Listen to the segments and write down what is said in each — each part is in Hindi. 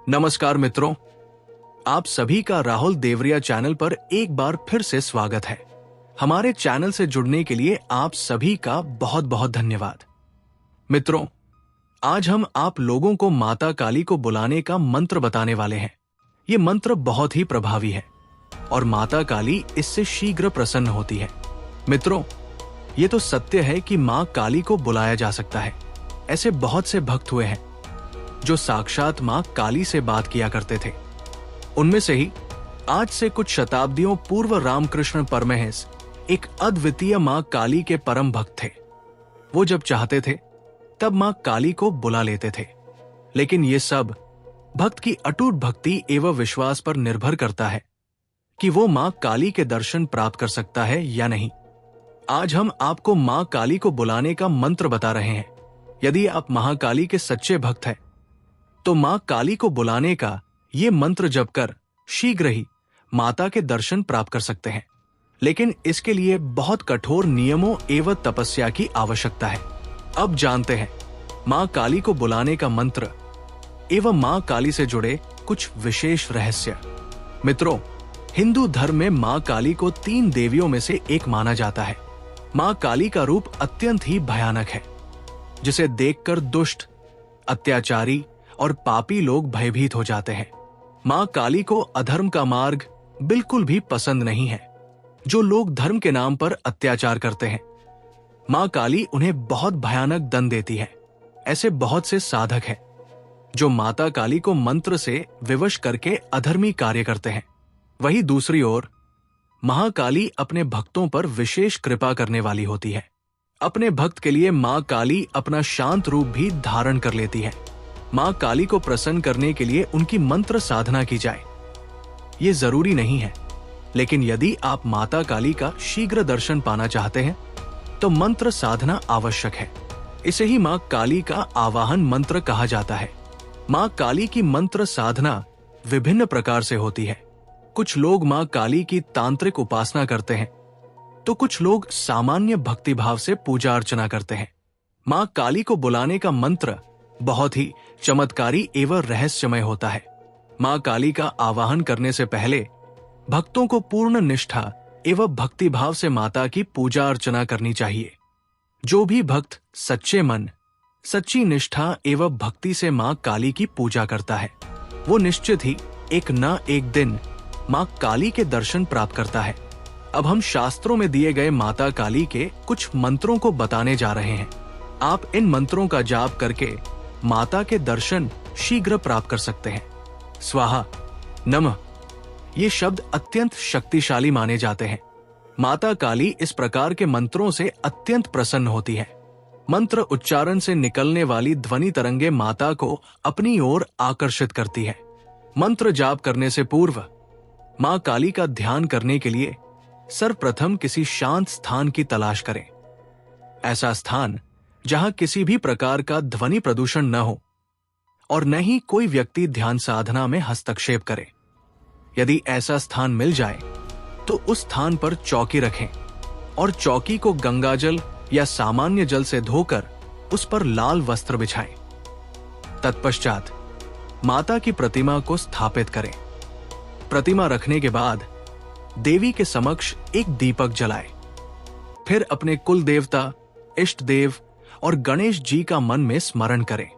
नमस्कार मित्रों, आप सभी का राहुल देवरिया चैनल पर एक बार फिर से स्वागत है। हमारे चैनल से जुड़ने के लिए आप सभी का बहुत बहुत धन्यवाद। मित्रों, आज हम आप लोगों को माता काली को बुलाने का मंत्र बताने वाले हैं। ये मंत्र बहुत ही प्रभावी है और माता काली इससे शीघ्र प्रसन्न होती है। मित्रों, ये तो सत्य है कि मां काली को बुलाया जा सकता है। ऐसे बहुत से भक्त हुए हैं जो साक्षात मां काली से बात किया करते थे। उनमें से ही आज से कुछ शताब्दियों पूर्व रामकृष्ण परमहंस एक अद्वितीय मां काली के परम भक्त थे। वो जब चाहते थे तब मां काली को बुला लेते थे। लेकिन ये सब भक्त की अटूट भक्ति एवं विश्वास पर निर्भर करता है कि वो मां काली के दर्शन प्राप्त कर सकता है या नहीं। आज हम आपको मां काली को बुलाने का मंत्र बता रहे हैं। यदि आप महाकाली के सच्चे भक्त हैं तो मां काली को बुलाने का ये मंत्र जप कर शीघ्र ही माता के दर्शन प्राप्त कर सकते हैं। लेकिन इसके लिए बहुत कठोर नियमों एवं तपस्या की आवश्यकता है। अब जानते हैं मां काली को बुलाने का मंत्र एवं मां काली से जुड़े कुछ विशेष रहस्य। मित्रों, हिंदू धर्म में मां काली को 3 देवियों में से एक माना जाता है। मां काली का रूप अत्यंत ही भयानक है, जिसे देखकर दुष्ट, अत्याचारी और पापी लोग भयभीत हो जाते हैं। मां काली को अधर्म का मार्ग बिल्कुल भी पसंद नहीं है। जो लोग धर्म के नाम पर अत्याचार करते हैं, मां काली उन्हें बहुत भयानक दंड देती है। ऐसे बहुत से साधक हैं जो माता काली को मंत्र से विवश करके अधर्मी कार्य करते हैं। वहीं दूसरी ओर महाकाली अपने भक्तों पर विशेष कृपा करने वाली होती है। अपने भक्त के लिए मां काली अपना शांत रूप भी धारण कर लेती है। मां काली को प्रसन्न करने के लिए उनकी मंत्र साधना की जाए, ये जरूरी नहीं है। लेकिन यदि आप माता काली का शीघ्र दर्शन पाना चाहते हैं तो मंत्र साधना आवश्यक है। इसे ही मां काली का आवाहन मंत्र कहा जाता है। मां काली की मंत्र साधना विभिन्न प्रकार से होती है। कुछ लोग मां काली की तांत्रिक उपासना करते हैं तो कुछ लोग सामान्य भक्तिभाव से पूजा अर्चना करते हैं। मां काली को बुलाने का मंत्र बहुत ही चमत्कारी एवं रहस्यमय होता है। मां काली का आवाहन करने से पहले भक्तों को पूर्ण निष्ठा एवं भक्तिभाव से माता की पूजा अर्चना करनी चाहिए। जो भी भक्त सच्चे मन, सच्ची निष्ठा एवं भक्ति से मां काली की पूजा करता है, वो निश्चित ही एक न एक दिन मां काली के दर्शन प्राप्त करता है। अब हम शास्त्रों में दिए गए माता काली के कुछ मंत्रों को बताने जा रहे हैं। आप इन मंत्रों का जाप करके माता के दर्शन शीघ्र प्राप्त कर सकते हैं। स्वाहा, नमः, ये शब्द अत्यंत शक्तिशाली माने जाते हैं। माता काली इस प्रकार के मंत्रों से अत्यंत प्रसन्न होती है। मंत्र उच्चारण से निकलने वाली ध्वनि तरंगे माता को अपनी ओर आकर्षित करती है। मंत्र जाप करने से पूर्व मां काली का ध्यान करने के लिए सर्वप्रथम किसी शांत स्थान की तलाश करें। ऐसा स्थान जहां किसी भी प्रकार का ध्वनि प्रदूषण न हो और न ही कोई व्यक्ति ध्यान साधना में हस्तक्षेप करे। यदि ऐसा स्थान मिल जाए तो उस स्थान पर चौकी रखें और चौकी को गंगाजल या सामान्य जल से धोकर उस पर लाल वस्त्र बिछाएं। तत्पश्चात माता की प्रतिमा को स्थापित करें। प्रतिमा रखने के बाद देवी के समक्ष एक दीपक जलाएं। फिर अपने कुल देवता, इष्ट देव और गणेश जी का मन में स्मरण करें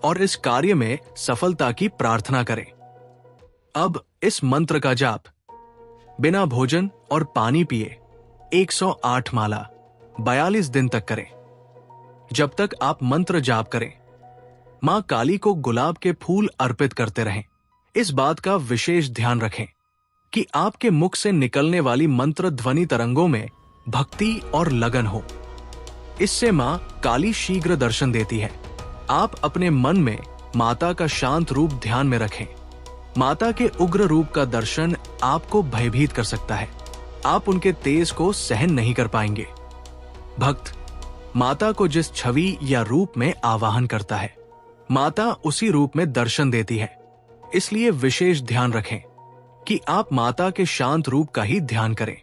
और इस कार्य में सफलता की प्रार्थना करें। अब इस मंत्र का जाप बिना भोजन और पानी पिए 108 माला 42 दिन तक करें। जब तक आप मंत्र जाप करें, मां काली को गुलाब के फूल अर्पित करते रहें। इस बात का विशेष ध्यान रखें कि आपके मुख से निकलने वाली मंत्र ध्वनि तरंगों में भक्ति और लगन हो। इससे मां काली शीघ्र दर्शन देती है। आप अपने मन में माता का शांत रूप ध्यान में रखें। माता के उग्र रूप का दर्शन आपको भयभीत कर सकता है। आप उनके तेज को सहन नहीं कर पाएंगे। भक्त माता को जिस छवि या रूप में आवाहन करता है, माता उसी रूप में दर्शन देती है। इसलिए विशेष ध्यान रखें कि आप माता के शांत रूप का ही ध्यान करें।